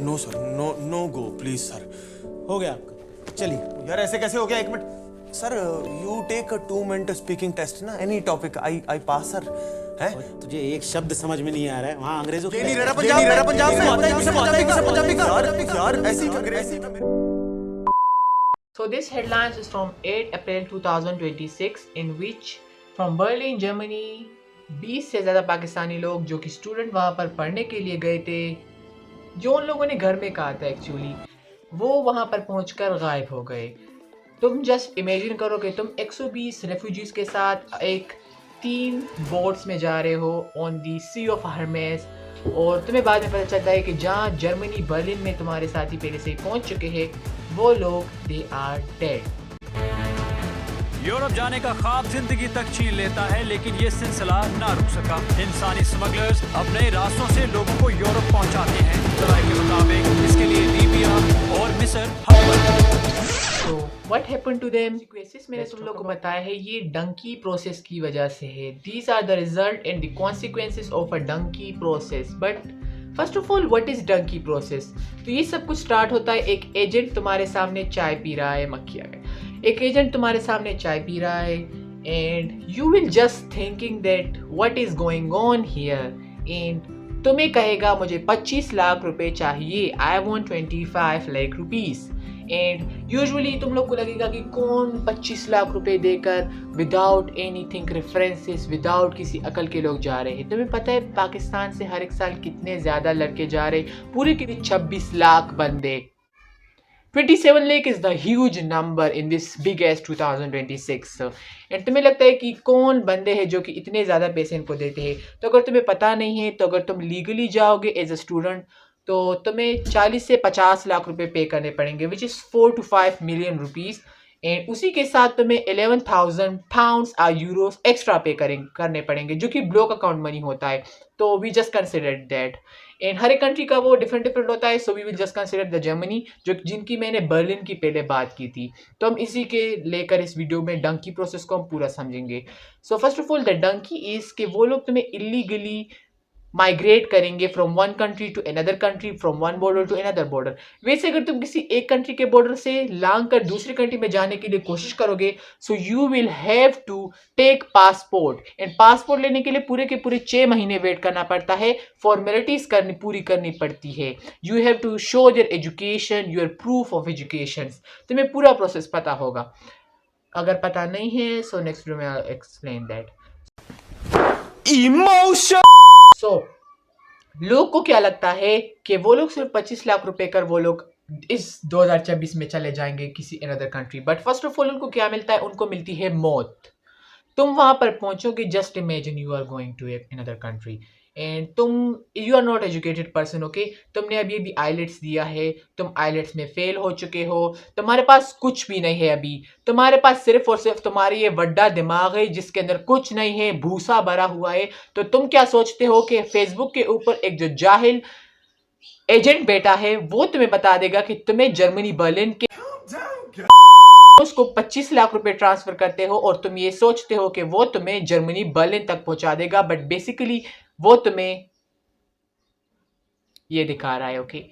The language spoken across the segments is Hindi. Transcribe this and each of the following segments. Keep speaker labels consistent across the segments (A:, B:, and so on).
A: No sir, no no go please sir.
B: हो गया आपका, चलिए।
A: यार ऐसे कैसे हो गया? एक minute sir, you take 2 minute speaking test ना, any topic, I pass sir. है
B: तुझे एक शब्द समझ में नहीं आ रहा है, वहाँ अंग्रेजों
A: ये नहीं रहा पंजाब में, पंजाबी का यार ऐसी अंग्रेजी।
C: So this headlines is from 8 April 2026 in which from Berlin, Germany 20 से ज़्यादा पाकिस्तानी लोग जो कि स्टूडेंट वहाँ पर पढ़ने के लिए गए थे, जो उन लोगों ने घर में कहा था एक्चुअली, वो वहाँ पर पहुँचकर गायब हो गए। तुम जस्ट इमेजिन करो कि तुम 120 रेफ्यूजीज के साथ एक 3 बोट्स में जा रहे हो ऑन दी सी ऑफ हरमेस, और तुम्हें बाद में पता चलता है कि जहाँ जर्मनी बर्लिन में तुम्हारे साथी पहले से ही पहुँच चुके हैं, वो लोग दे आर डेड।
D: यूरोप जाने का ख्वाब जिंदगी तक छीन लेता है, लेकिन ये सिलसिला ना रुक सका। इंसानी स्मगलर्स अब नए रास्तों से लोगों को यूरोप पहुंचाते हैं। सराय के मुताबिक इसके लिए लीबिया और मिस्र हब पर।
C: तो what happened to them? Sequences मैंने तुम लोग को बताया है, ये डंकी प्रोसेस की वजह से है। These are the result and the consequences of a dunki process. But first of all, what is dunki process? तो ये सब कुछ स्टार्ट होता है, एक एजेंट तुम्हारे सामने चाय पी रहा है, मक्खिया है, एक एजेंट तुम्हारे सामने चाय पी रहा है, and you will just thinking that what is going on here, and तुम्हें कहेगा मुझे 25 लाख रुपए चाहिए, I want 25 lakh rupees. And usually तुम लोग को लगेगा कि कौन 25 लाख रुपए देकर विदाउट एनीथिंग रेफरेंसेस, विदाउट किसी अकल के लोग जा रहे हैं। तुम्हें पता है पाकिस्तान से हर एक साल कितने ज़्यादा लड़के जा रहे, पूरे के 26 लाख बंदे। 27 lakh is the huge number in this big as 2026 and तुम्हें लगता है कि कौन बंदे हैं जो कि इतने ज़्यादा पैसे इनको देते हैं। तो अगर तुम्हें पता नहीं है, तो अगर तुम लीगली जाओगे एज अ स्टूडेंट, तो तुम्हें 40 से 50 लाख रुपए पे करने पड़ेंगे, which is 4 to 5 million rupees. And उसी के साथ तुम्हें 11,000 pounds और यूरोस एक्स्ट्रा पे करने पड़ेंगे, जो कि ब्लॉक अकाउंट मनी होता है। तो we just consider that. And हर एक कंट्री का वो डिफरेंट होता है, so we will just consider the Germany, जो जिनकी मैंने बर्लिन की पहले बात की थी। तो हम इसी के लेकर इस वीडियो में डंकी प्रोसेस को हम पूरा समझेंगे। So first of all, the dunki is कि वो लोग तुम्हें इलीगली माइग्रेट करेंगे from one country to another country, from one border to another border. वैसे अगर तुम किसी एक कंट्री के बॉर्डर से लांग कर दूसरी कंट्री में जाने के लिए कोशिश करोगे, so you will have to take passport, and passport लेने के लिए पूरे के पूरे 6 महीने वेट करना पड़ता है, फॉर्मेलिटीज पूरी करनी पड़ती है। You have to show your education, your proof of education. तुम्हें पूरा प्रोसेस पता होगा। अगर पता नहीं है, सो नेक्स्ट वीडियो में एक्सप्लेन दैट।
A: इमोशन।
C: सो लोग को क्या लगता है कि वो लोग सिर्फ 25 लाख रुपए कर वो लोग इस 2026 में चले जाएंगे किसी another country. But first of all उनको क्या मिलता है? उनको मिलती है मौत। तुम वहां पर पहुंचोगे, just imagine you are going to another country and you are not educated person, okay. तुमने अभी आइलेट्स दिया है, तुम आइलेट्स में फेल हो चुके हो, तुम्हारे पास कुछ भी नहीं है अभी। तुम्हारे पास सिर्फ और सिर्फ तुम्हारी ये वड्डा दिमाग है जिसके अंदर कुछ नहीं है, भूसा भरा हुआ है। तो तुम क्या सोचते हो कि फेसबुक के ऊपर एक जो जाहिल एजेंट बैठा है, वो तुम्हें बता देगा कि तुम्हें जर्मनी बर्लिन के उसको 25 लाख रुपए ट्रांसफर करते हो, और तुम ये सोचते हो कि वो तुम्हें जर्मनी बर्लिन तक पहुंचा देगा। बट बेसिकली वो तुम्हें ये दिखा रहा है, okay.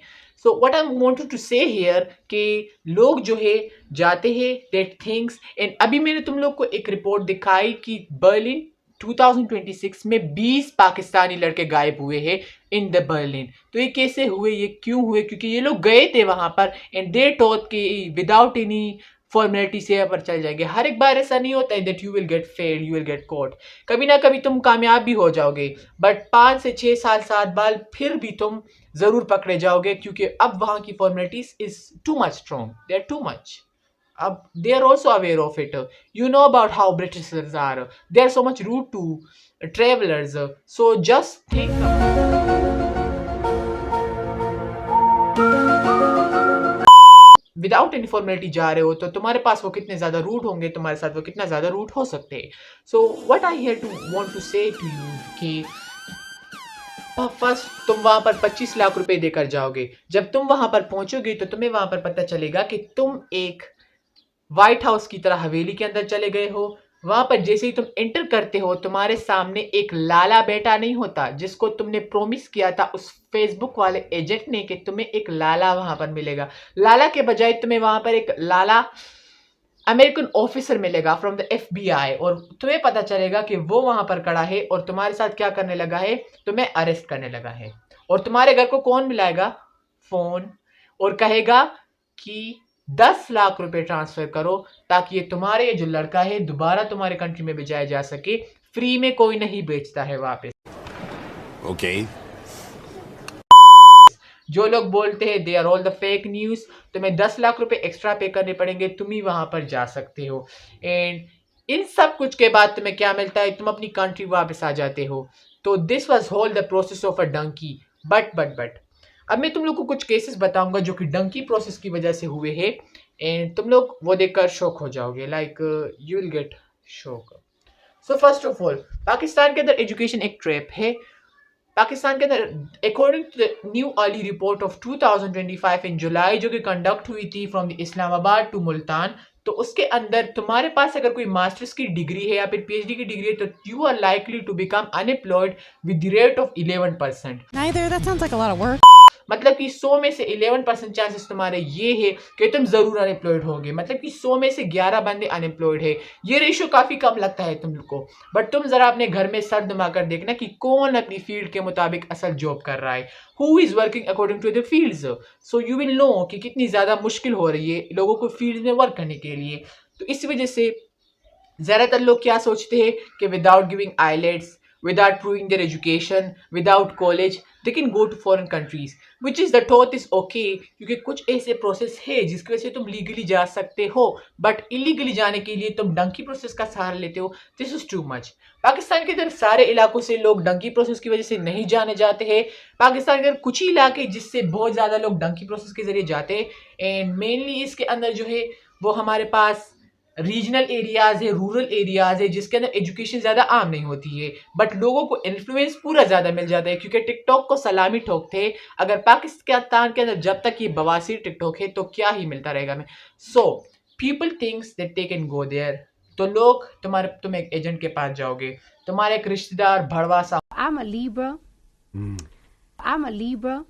C: So what I wanted to say here कि लोग जो है जाते हैं दैट थिंग्स, एंड अभी मैंने तुम लोग को एक रिपोर्ट दिखाई कि बर्लिन 2026 में 20 पाकिस्तानी लड़के गायब हुए हैं इन द बर्लिन। तो ये कैसे हुए, ये क्यों हुए? क्योंकि ये लोग गए थे वहां पर एंड दे थॉट कि विदाउट एनी फॉर्मेलिटी से यहाँ पर चल जाएंगे। हर एक बार ऐसा नहीं होता है that you will gate failed, you will get caught. कभी ना कभी तुम कामयाब भी हो जाओगे, बट 5 से 6 साल 7 बाद फिर भी तुम जरूर पकड़े जाओगे, क्योंकि अब वहाँ की formalities is too much strong, they are too much. अब they are also aware of it. You know about how Britishers are. They are so much rude to travelers. So just think. Without any formality जा रहे हो, तो तुम्हारे पास वो कितने ज़्यादा रूट होंगे, तुम्हारे साथ वो कितना ज़्यादा रूट हो सकते हैं। So what I here to want to say to you कि फर्स्ट तुम वहाँ पर 25 लाख रुपए देकर जाओगे। जब तुम वहाँ पर पहुँचोगे तो तुम्हें वहाँ पर पता चलेगा कि तुम एक व्हाइट हाउस की तरह हवेली के अंदर चले गए हो, वहां पर जैसे ही तुम एंटर करते हो तुम्हारे सामने एक लाला बेटा नहीं होता जिसको तुमने प्रॉमिस किया था उस फेसबुक वाले एजेंट ने कि तुम्हें एक लाला वहां पर मिलेगा। लाला के बजाय तुम्हें वहां पर एक लाला अमेरिकन ऑफिसर मिलेगा फ्रॉम द FBI, और तुम्हें पता चलेगा कि वो वहां पर खड़ा है और तुम्हारे साथ क्या करने लगा है, तुम्हें अरेस्ट करने लगा है। और तुम्हारे घर को कौन मिलाएगा? फोन, और कहेगा कि 10 लाख रुपए ट्रांसफर करो ताकि ये तुम्हारे ये जो लड़का है दोबारा तुम्हारे कंट्री में भेजाया जा सके। फ्री में कोई नहीं बेचता है वापस।
E: Okay.
C: जो लोग बोलते हैं they are all the fake news, तुम्हें 10 लाख रुपए एक्स्ट्रा पे करने पड़ेंगे, तुम ही वहां पर जा सकते हो। एंड इन सब कुछ के बाद तुम्हें क्या मिलता है? तुम अपनी कंट्री वापस आ जाते हो। तो this was whole the process of a dunki. But अब मैं तुम लोग को कुछ केसेस बताऊंगा जो कि डंकी प्रोसेस की वजह से हुए हैं, एंड तुम लोग वो देखकर शॉक हो जाओगे, like you will get shock. So first of all, Pakistan के अंदर एजुकेशन एक ट्रैप है। पाकिस्तान के अंदर according to the new early report of 2025 in July, जो कि कंडक्ट हुई थी from the Islamabad to Multan, तो उसके अंदर तुम्हारे पास अगर कोई मास्टर्स की डिग्री है या फिर PhD की डिग्री है तो you are likely to become unemployed with the rate of 11%।
F: Neither. That sounds like a lot of work.
C: मतलब कि 100 में से 11% चांसेस तुम्हारे ये है कि तुम जरूर अनएम्प्लॉयड होगे। मतलब कि 100 में से 11 बंदे अनएम्प्लॉयड है। ये रेशियो काफी कम लगता है तुम लोग को, बट तुम जरा अपने घर में सर दुमा कर देखना कि कौन अपनी फील्ड के मुताबिक असल जॉब कर रहा है, who is working according to the fields. So you will know कि कितनी ज्यादा मुश्किल हो रही है लोगों को फील्ड में वर्क करने के लिए। तो इस वजह से ज्यादातर लोग क्या सोचते हैं कि without giving IELTS, without proving their education, without college, they can go to foreign countries, which is the thought is okay, क्योंकि कुछ ऐसे प्रोसेस है जिसकी वजह से तुम लीगली जा सकते हो, बट इलीगली जाने के लिए तुम डंकी प्रोसेस का सहारा लेते हो। This is too much. Pakistan के अंदर सारे इलाकों से लोग डंकी प्रोसेस की वजह से नहीं जाने जाते हैं। पाकिस्तान के अंदर कुछ ही इलाके जिससे बहुत ज़्यादा लोग डंकी प्रोसेस के जरिए जाते हैं, एंड मेनली इसके अंदर जो है वो हमारे पास रीजनल एरियाज है, रूरल एरियाज है, जिसके अंदर एजुकेशन ज़्यादा आम नहीं होती है, बट लोगों को इन्फ्लुएंस पूरा ज़्यादा मिल जाता है, क्योंकि टिकटॉक को सलामी ठोकते हैं। अगर पाकिस्तान के अंदर जब तक ये बवासीर टिकटॉक है तो क्या ही मिलता रहेगा हमें। So people thinks that they can go there, तो लोग तुम एक एजेंट के पास जाओगे, तुम्हारे एक रिश्तेदार भड़वा सा
F: I'm a Libra. I'm a Libra.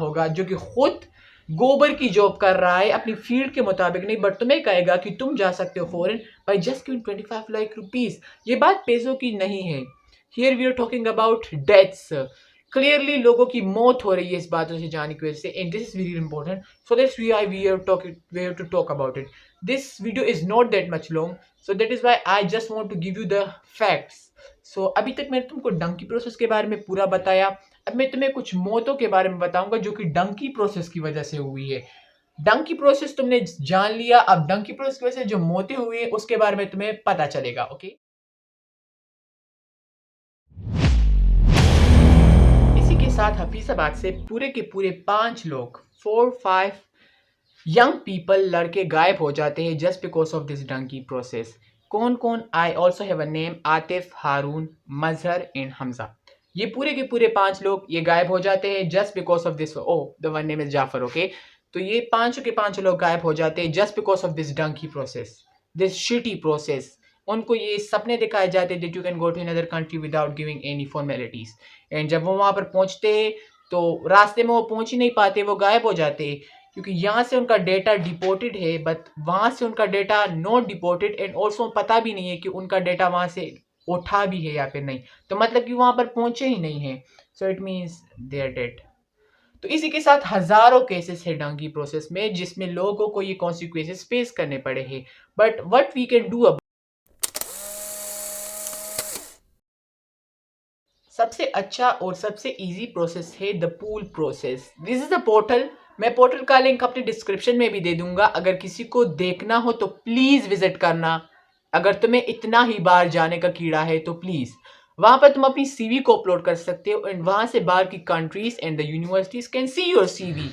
C: होगा जो कि खुद गोबर की जॉब कर रहा है अपनी फील्ड के मुताबिक नहीं, बट तुम्हें कहेगा कि तुम जा सकते हो foreign by just giving 25 lakh rupees. ये बात पैसों की नहीं है, here we are talking about deaths. Clearly लोगों की मौत हो रही है इस बातों से जाने की वजह से, and this is very important, so that's we have to talk about it. This video is not that much long, so that is why I just want to give you the facts. So अभी तक मैंने तुमको डंकी प्रोसेस के बारे में पूरा बताया, अब मैं तुम्हें कुछ मौतों के बारे में बताऊंगा जो कि डंकी प्रोसेस की वजह से हुई है। डंकी प्रोसेस तुमने जान लिया, अब डंकी प्रोसेस की वजह से जो मौतें हुई है उसके बारे में तुम्हें पता चलेगा। ओके, इसी के साथ हफीजाबाद से पूरे के पूरे 5 लोग 4-5 यंग पीपल लड़के गायब हो जाते हैं just because of this dunki process. कौन कौन? I also have a name, Atif, Haroon, Mazhar and Hamza. ये पूरे के पूरे 5 लोग ये गायब हो जाते हैं just because of this. Oh the one name is Jafar. Okay, तो ये 5 के 5 लोग गायब हो जाते हैं just because of this dunki process, this shitty process. उनको ये सपने दिखाए जाते हैं that you can go to another country without giving any formalities, and जब वो वहाँ पर पहुँचते हैं तो रास्ते में वो पहुँच ही नहीं पाते, वो गायब हो जाते हैं, क्योंकि यहाँ से उनका डेटा डिपोर्टेड है बट वहाँ से उनका data not deported, and also पता भी नहीं है कि उनका डेटा वहाँ से उठा भी है या फिर नहीं, तो मतलब कि वहाँ पर पहुँचे ही नहीं है। So it means they are dead. तो इसी के साथ हजारों केसेस है डंकी प्रोसेस में जिसमें लोगों को ये कॉन्सिक्वेंसेस फेस करने पड़े हैं, but what we can do अब। सबसे अच्छा और सबसे इजी प्रोसेस है the pool process. This is the portal, मैं पोर्टल का लिंक अपने डिस्क्रिप्शन में भी दे दूंगा, अगर किसी को देखना हो तो प्लीज विजिट करना। अगर तुम्हें इतना ही बाहर जाने का कीड़ा है तो प्लीज वहां पर तुम अपनी CV को अपलोड कर सकते हो, एंड वहां से बाहर की countries and the universities can see your CV।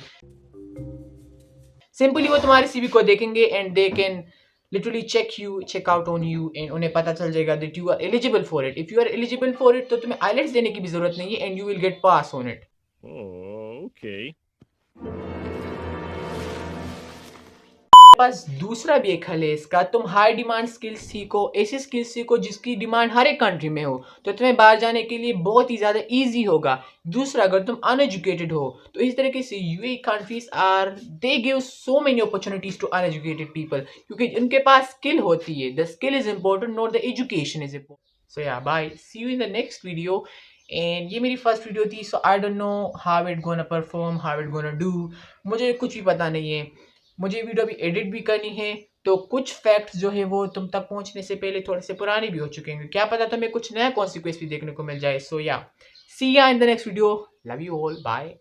C: Simply वो तुम्हारे CV को देखेंगे and they can literally check out on you, एंड उन्हें पता चल जाएगा that you are eligible for it. If you are eligible for it तो तुम्हें आईलेट्स देने की भी जरूरत नहीं है, and you will get pass on it.
E: Okay.
C: पास दूसरा भी एक हल है इसका, तुम हाई डिमांड स्किल्स सीखो, ऐसी स्किल्स सीखो जिसकी डिमांड हर एक कंट्री में हो, तो तुम्हें बाहर जाने के लिए बहुत ही ज़्यादा इजी होगा। दूसरा, अगर तुम अनएजुकेटेड हो तो इस तरीके से UAE countries are they give so many opportunities to uneducated people, क्योंकि उनके पास स्किल होती है। The skill is important, not the education is important. So ya bye, see you in the next video. And ये मेरी फर्स्ट वीडियो थी, so I don't know how it gonna perform, how it gonna do, मुझे कुछ भी पता नहीं है। मुझे वीडियो अभी एडिट भी करनी है, तो कुछ फैक्ट्स जो है वो तुम तक पहुंचने से पहले थोड़े से पुराने भी हो चुके हैं, क्या पता तुम्हें कुछ नया कॉन्सिक्वेंस भी देखने को मिल जाए। सो yeah, see ya in the next video, love you all, bye.